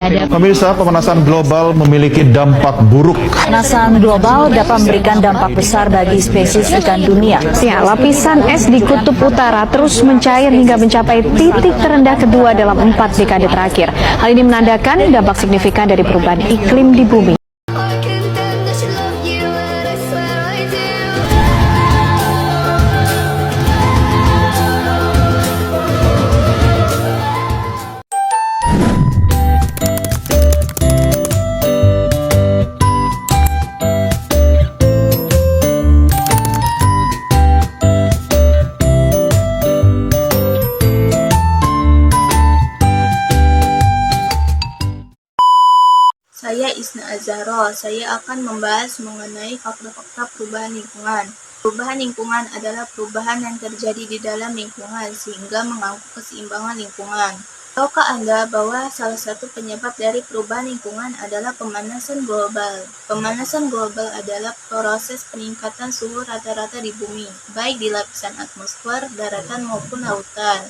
Pemirsa, pemanasan global memiliki dampak buruk. Pemanasan global dapat memberikan dampak besar bagi spesies ikan dunia. Ya, lapisan es di kutub utara terus mencair hingga mencapai titik terendah kedua dalam 4 dekade terakhir. Hal ini menandakan dampak signifikan dari perubahan iklim di bumi. Saya Isna Azharo. Saya akan membahas mengenai fakta-fakta perubahan lingkungan. Perubahan lingkungan adalah perubahan yang terjadi di dalam lingkungan sehingga mengganggu keseimbangan lingkungan. Tahukah Anda bahwa salah satu penyebab dari perubahan lingkungan adalah pemanasan global? Pemanasan global adalah proses peningkatan suhu rata-rata di bumi, baik di lapisan atmosfer, daratan maupun lautan.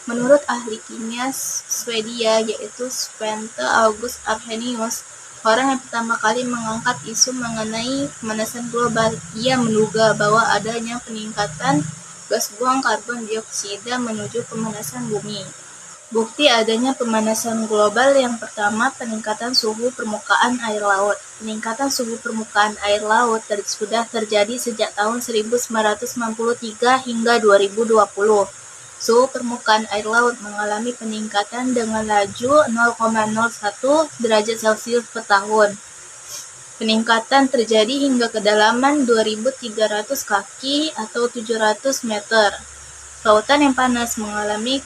Menurut ahli kimia Swedia yaitu Svante August Arrhenius, orang yang pertama kali mengangkat isu mengenai pemanasan global, ia menduga bahwa adanya peningkatan gas buang karbon dioksida menuju pemanasan bumi. Bukti adanya pemanasan global yang pertama, peningkatan suhu permukaan air laut. Peningkatan suhu permukaan air laut sudah terjadi sejak tahun 1993 hingga 2020. Suhu permukaan air laut mengalami peningkatan dengan laju 0,01 derajat Celcius per tahun. Peningkatan terjadi hingga kedalaman 2.300 kaki atau 700 meter. Lautan yang panas mengalami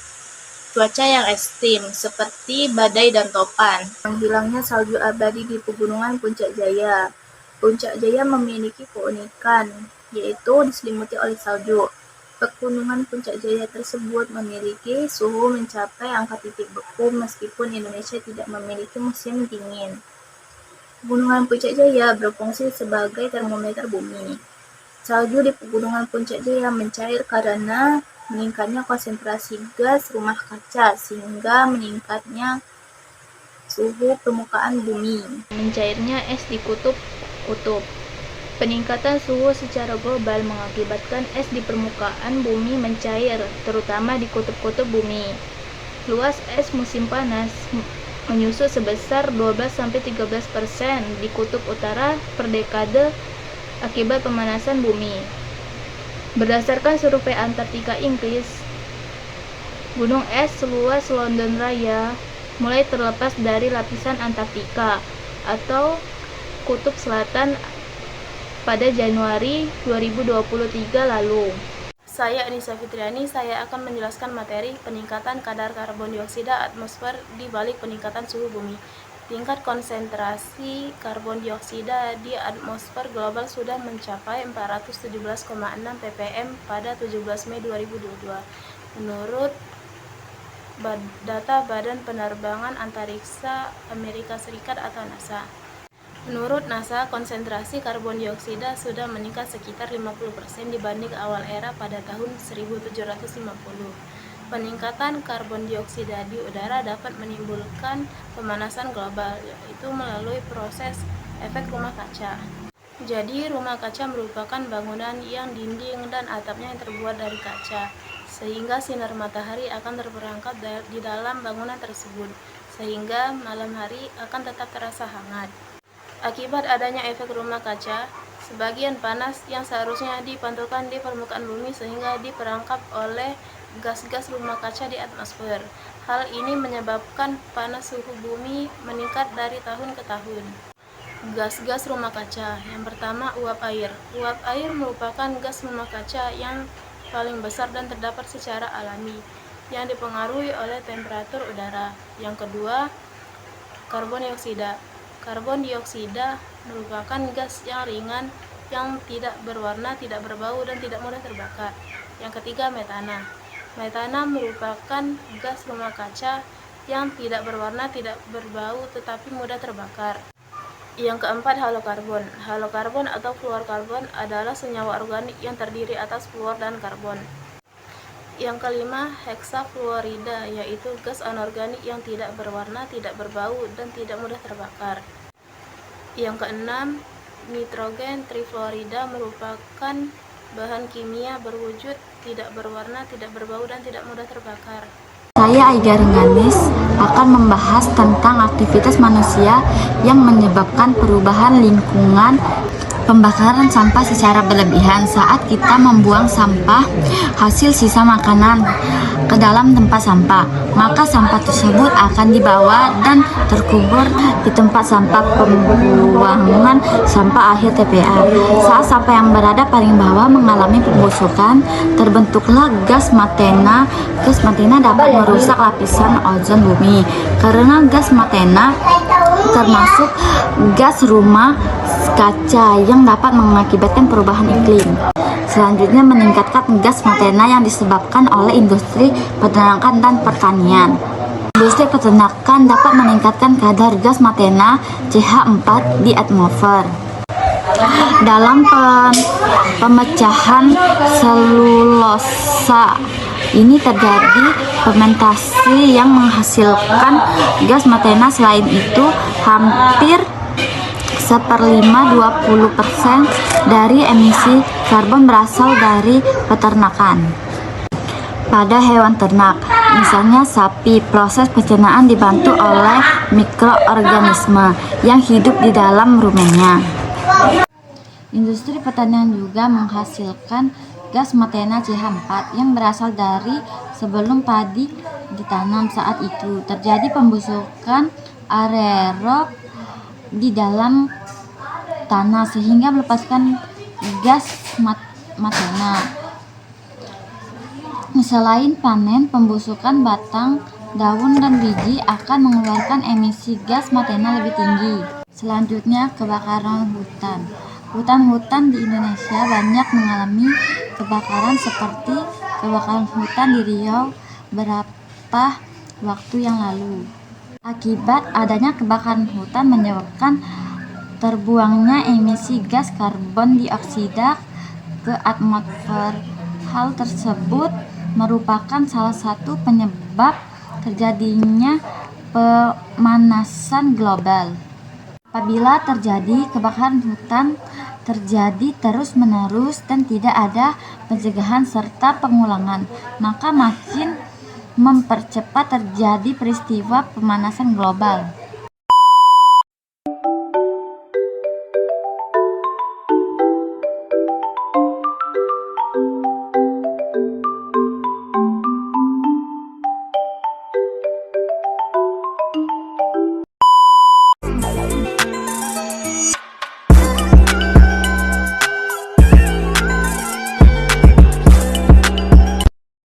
cuaca yang ekstrim seperti badai dan topan. Menghilangnya salju abadi di pegunungan Puncak Jaya. Puncak Jaya memiliki keunikan, yaitu diselimuti oleh salju. Pegunungan Puncak Jaya tersebut memiliki suhu mencapai angka titik beku meskipun Indonesia tidak memiliki musim dingin. Pegunungan Puncak Jaya berfungsi sebagai termometer bumi. Salju di Pegunungan Puncak Jaya mencair karena meningkatnya konsentrasi gas rumah kaca sehingga meningkatnya suhu permukaan bumi. Mencairnya es di kutub. Peningkatan suhu secara global mengakibatkan es di permukaan bumi mencair, terutama di kutub-kutub bumi. Luas es musim panas menyusut sebesar 12-13% di kutub utara per dekade akibat pemanasan bumi. Berdasarkan survei Antartika Inggris, gunung es seluas London Raya mulai terlepas dari lapisan Antartika atau kutub selatan pada Januari 2023 lalu. Saya Anissa Fitriani, saya akan menjelaskan materi peningkatan kadar karbon dioksida atmosfer di balik peningkatan suhu bumi. Tingkat konsentrasi karbon dioksida di atmosfer global sudah mencapai 417,6 ppm pada 17 Mei 2022. Menurut data Badan Penerbangan Antariksa Amerika Serikat atau NASA. Menurut NASA, konsentrasi karbon dioksida sudah meningkat sekitar 50% dibanding awal era pada tahun 1750. Peningkatan karbon dioksida di udara dapat menimbulkan pemanasan global, yaitu melalui proses efek rumah kaca. Jadi, rumah kaca merupakan bangunan yang dinding dan atapnya yang terbuat dari kaca, sehingga sinar matahari akan terperangkap di dalam bangunan tersebut, sehingga malam hari akan tetap terasa hangat. Akibat adanya efek rumah kaca, sebagian panas yang seharusnya dipantulkan di permukaan bumi sehingga diperangkap oleh gas-gas rumah kaca di atmosfer. Hal ini menyebabkan panas suhu bumi meningkat dari tahun ke tahun. Gas-gas rumah kaca. Yang pertama, uap air. Uap air merupakan gas rumah kaca yang paling besar dan terdapat secara alami, yang dipengaruhi oleh temperatur udara. Yang kedua, karbon dioksida. Karbon dioksida merupakan gas yang ringan, yang tidak berwarna, tidak berbau, dan tidak mudah terbakar. Yang ketiga, metana. Metana merupakan gas rumah kaca yang tidak berwarna, tidak berbau, tetapi mudah terbakar. Yang keempat, halokarbon. Halokarbon atau fluorkarbon adalah senyawa organik yang terdiri atas fluor dan karbon. Yang kelima, heksafluorida, yaitu gas anorganik yang tidak berwarna, tidak berbau, dan tidak mudah terbakar. Yang keenam, nitrogen trifluorida merupakan bahan kimia berwujud, tidak berwarna, tidak berbau, dan tidak mudah terbakar. Saya Aiga Rengganis akan membahas tentang aktivitas manusia yang menyebabkan perubahan lingkungan. Pembakaran sampah secara berlebihan saat kita membuang sampah hasil sisa makanan ke dalam tempat sampah, maka sampah tersebut akan dibawa dan terkubur di tempat sampah pembuangan sampah akhir TPA. Saat sampah yang berada paling bawah mengalami pembusukan, terbentuklah gas metana. Gas metana dapat merusak lapisan ozon bumi. Karena gas metana termasuk gas rumah kaca yang dapat mengakibatkan perubahan iklim. Selanjutnya, meningkatkan gas metana yang disebabkan oleh industri peternakan dan pertanian. Industri peternakan dapat meningkatkan kadar gas metana CH4 di atmosfer. Dalam pemecahan selulosa ini terjadi fermentasi yang menghasilkan gas metana. Selain itu, hampir 1/5-20% dari emisi karbon berasal dari peternakan. Pada hewan ternak, misalnya sapi, proses pencernaan dibantu oleh mikroorganisme yang hidup di dalam rumennya. Industri pertanian juga menghasilkan gas metana CH4 yang berasal dari sebelum padi ditanam. Saat itu terjadi pembusukan aerob di dalam tanah sehingga melepaskan gas metana. Selain panen, pembusukan batang, daun, dan biji akan mengeluarkan emisi gas metana lebih tinggi. Selanjutnya, kebakaran hutan. Hutan-hutan di Indonesia banyak mengalami kebakaran seperti kebakaran hutan di Riau beberapa waktu yang lalu. Akibat adanya kebakaran hutan menyebabkan terbuangnya emisi gas karbon dioksida ke atmosfer. Hal tersebut merupakan salah satu penyebab terjadinya pemanasan global. Apabila terjadi kebakaran hutan terjadi terus-menerus dan tidak ada pencegahan serta pengulangan, maka makin mempercepat terjadi peristiwa pemanasan global.